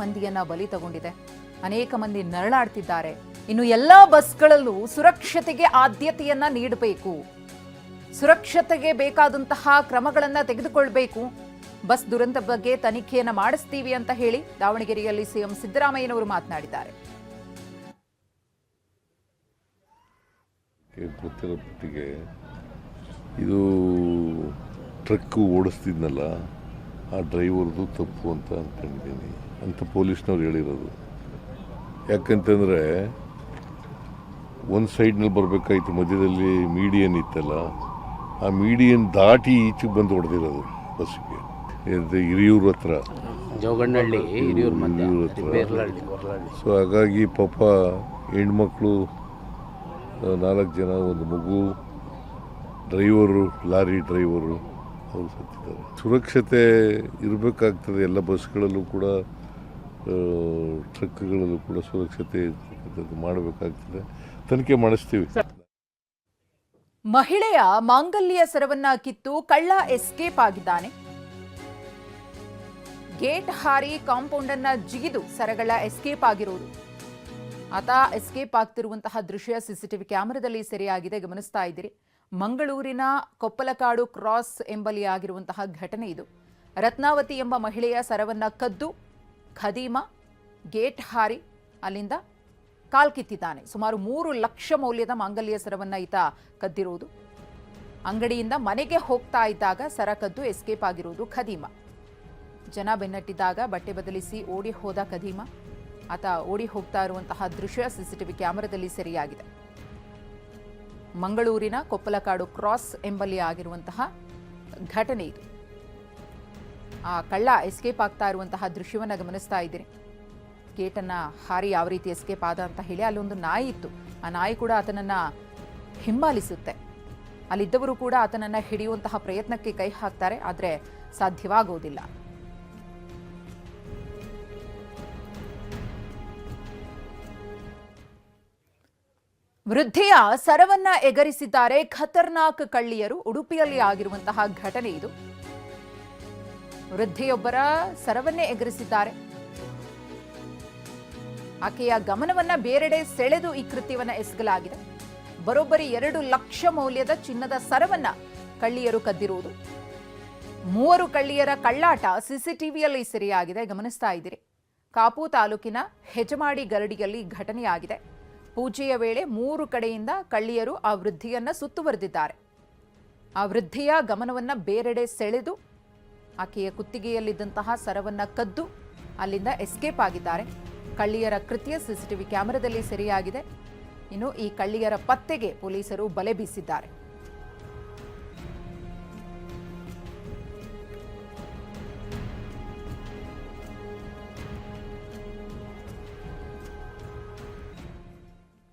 ಮಂದಿಯನ್ನ ಬಲಿ ತಗೊಂಡಿದೆ. ಅನೇಕ ಮಂದಿ ನರಳಾಡ್ತಿದ್ದಾರೆ. ಇನ್ನು ಎಲ್ಲಾ ಬಸ್ಗಳಲ್ಲೂ ಸುರಕ್ಷತೆಗೆ ಆದ್ಯತೆಯನ್ನ ನೀಡಬೇಕು, ಸುರಕ್ಷತೆಗೆ ಬೇಕಾದಂತಹ ಕ್ರಮಗಳನ್ನ ತೆಗೆದುಕೊಳ್ಬೇಕು. ಬಸ್ ದುರಂತ ಬಗ್ಗೆ ತನಿಖೆಯನ್ನ ಮಾಡಿಸ್ತೀವಿ ಅಂತ ಹೇಳಿ ದಾವಣಗೆರೆಯಲ್ಲಿ ಸಿಎಂ ಸಿದ್ದರಾಮಯ್ಯನವರು ಮಾತನಾಡಿದ್ದಾರೆ. ಗೊತ್ತಿರೋ ಮಟ್ಟಿಗೆ ಇದು ಟ್ರಕ್ ಓಡಿಸ್ತಿದ್ನಲ್ಲ, ಆ ಡ್ರೈವರ್ದು ತಪ್ಪು ಅಂತ ಅಂದ್ಕೊಂಡಿದ್ದೀನಿ ಅಂತ ಪೊಲೀಸ್ನವ್ರು ಹೇಳಿರೋದು. ಯಾಕಂತಂದರೆ ಒಂದು ಸೈಡ್ನಲ್ಲಿ ಬರಬೇಕಾಯ್ತು, ಮಧ್ಯದಲ್ಲಿ ಮೀಡಿಯನ್ ಇತ್ತಲ್ಲ, ಆ ಮೀಡಿಯನ್ ದಾಟಿ ಈಚೆಗೆ ಬಂದು ಹೊಡೆದಿರೋದು ಬಸ್ಸಿಗೆ. ಹಿರಿಯೂರು ಹತ್ರ, ಜೋಗಣ್ಣಹಳ್ಳಿ ಹಿರಿಯೂರು ಹತ್ರ. ಸೊ ಹಾಗಾಗಿ ಪಾಪ ಹೆಣ್ಮಕ್ಳು 4 ಜನ, ಒಂದು ಮಗು, ಡ್ರೈವರು, ಲಾರಿ ಡ್ರೈವರು ಅವರು ಸತ್ತಿದ್ದಾರೆ. ಸುರಕ್ಷತೆ ಇರಬೇಕಾಗ್ತದೆ ಎಲ್ಲ ಬಸ್ಗಳಲ್ಲೂ ಕೂಡ, ಟ್ರಕ್ಗಳಲ್ಲೂ ಕೂಡ ಸುರಕ್ಷತೆ ಮಾಡಬೇಕಾಗ್ತದೆ. ತನಿಖೆ ಮಾಡಿಸ್ತೀವಿ. ಮಹಿಳೆಯ ಮಾಂಗಲ್ಯ ಸರವನ್ನ ಕಿತ್ತು ಕಳ್ಳ ಎಸ್ಕೇಪ್ ಆಗಿದ್ದಾನೆ. ಗೇಟ್ ಹಾರಿ ಕಾಂಪೌಂಡ್ ಅನ್ನ ಜಿಗಿದು ಸರಗಳ ಎಸ್ಕೇಪ್ ಆಗಿರುವುದು. ಆತ ಎಸ್ಕೇಪ್ ಆಗ್ತಿರುವಂತಹ ದೃಶ್ಯ ಸಿಸಿಟಿವಿ ಕ್ಯಾಮೆರಾದಲ್ಲಿ ಸೆರೆಯಾಗಿದೆ, ಗಮನಿಸ್ತಾ ಇದ್ದೀರಿ. ಮಂಗಳೂರಿನ ಕೊಪ್ಪಲಕಾಡು ಕ್ರಾಸ್ ಎಂಬಲ್ಲಿ ಆಗಿರುವಂತಹ ಘಟನೆ ಇದು. ರತ್ನಾವತಿ ಎಂಬ ಮಹಿಳೆಯ ಸರವನ್ನ ಕದ್ದು ಖದೀಮ ಗೇಟ್ ಹಾರಿ ಅಲ್ಲಿಂದ ಕಾಲ್ಕಿತ್ತಿದ್ದಾನೆ. ಸುಮಾರು 3 ಲಕ್ಷ ಮೌಲ್ಯದ ಮಾಂಗಲ್ಯ ಸರವನ್ನ ಈತ ಕದ್ದಿರುವುದು. ಅಂಗಡಿಯಿಂದ ಮನೆಗೆ ಹೋಗ್ತಾ ಇದ್ದಾಗ ಸರ ಕದ್ದು ಎಸ್ಕೇಪ್ ಆಗಿರುವುದು ಖದೀಮ. ಜನ ಬೆನ್ನಟ್ಟಿದಾಗ ಬಟ್ಟೆ ಬದಲಿಸಿ ಓಡಿ ಹೋದ ಖದೀಮ. ಆತ ಓಡಿ ಹೋಗ್ತಾ ಇರುವಂತಹ ದೃಶ್ಯ ಸಿಸಿಟಿವಿ ಕ್ಯಾಮೆರಾದಲ್ಲಿ ಸೆರೆಯಾಗಿದೆ. ಮಂಗಳೂರಿನ ಕೊಪ್ಪಲಕಾಡು ಕ್ರಾಸ್ ಎಂಬಲ್ಲಿ ಆಗಿರುವಂತಹ ಘಟನೆ ಇದು. ಆ ಕಳ್ಳ ಎಸ್ಕೇಪ್ ಆಗ್ತಾ ಇರುವಂತಹ ದೃಶ್ಯವನ್ನು ಗಮನಿಸ್ತಾ ಇದ್ದೀರಿ. ಗೇಟನ್ನು ಹಾರಿ ಯಾವ ರೀತಿ ಎಸ್ಕೇಪ್ ಆದ ಅಂತ ಹೇಳಿ ಅಲ್ಲೊಂದು ನಾಯಿ ಇತ್ತು. ಆ ನಾಯಿ ಕೂಡ ಆತನನ್ನು ಹಿಂಬಾಲಿಸುತ್ತೆ. ಅಲ್ಲಿದ್ದವರು ಕೂಡ ಆತನನ್ನು ಹಿಡಿಯುವಂತಹ ಪ್ರಯತ್ನಕ್ಕೆ ಕೈ ಹಾಕ್ತಾರೆ, ಆದರೆ ಸಾಧ್ಯವಾಗುವುದಿಲ್ಲ. ವೃದ್ಧೆಯ ಸರವನ್ನ ಎಗರಿಸಿದ್ದಾರೆ ಖತರ್ನಾಕ್ ಕಳ್ಳಿಯರು. ಉಡುಪಿಯಲ್ಲಿ ಆಗಿರುವಂತಹ ಘಟನೆ ಇದು. ವೃದ್ಧೆಯೊಬ್ಬರ ಸರವನ್ನೇ ಎಗರಿಸಿದ್ದಾರೆ. ಆಕೆಯ ಗಮನವನ್ನ ಬೇರೆಡೆ ಸೆಳೆದು ಈ ಕೃತ್ಯವನ್ನ ಎಸಗಲಾಗಿದೆ. ಬರೋಬ್ಬರಿ 2 ಲಕ್ಷ ಮೌಲ್ಯದ ಚಿನ್ನದ ಸರವನ್ನ ಕಳ್ಳಿಯರು ಕದ್ದಿರುವುದು. 3 ಕಳ್ಳಿಯರ ಕಳ್ಳಾಟ ಸಿಸಿಟಿವಿಯಲ್ಲಿ ಸೆರೆಯಾಗಿದೆ, ಗಮನಿಸ್ತಾ ಇದ್ದೀರಿ. ಕಾಪು ತಾಲೂಕಿನ ಹೆಜಮಾಡಿ ಗರಡಿಯಲ್ಲಿ ಘಟನೆಯಾಗಿದೆ. ಪೂಜೆಯ ವೇಳೆ 3 ಕಡೆಯಿಂದ ಕಳ್ಳಿಯರು ಆ ವೃದ್ಧೆಯನ್ನ ಸುತ್ತುವರೆದಿದ್ದಾರೆ. ಆ ವೃದ್ಧೆಯ ಗಮನವನ್ನ ಬೇರೆಡೆ ಸೆಳೆದು ಆಕೆಯ ಕುತ್ತಿಗೆಯಲ್ಲಿದ್ದಂತಹ ಸರವನ್ನ ಕದ್ದು ಅಲ್ಲಿಂದ ಎಸ್ಕೇಪ್ ಆಗಿದ್ದಾರೆ. ಕಳ್ಳಿಯರ ಕೃತ್ಯ ಸಿಸಿಟಿವಿ ಕ್ಯಾಮೆರಾದಲ್ಲಿ ಸೆರೆಯಾಗಿದೆ. ಇನ್ನು ಈ ಕಳ್ಳಿಯರ ಪತ್ತೆಗೆ ಪೊಲೀಸರು ಬಲೆ ಬೀಸಿದ್ದಾರೆ.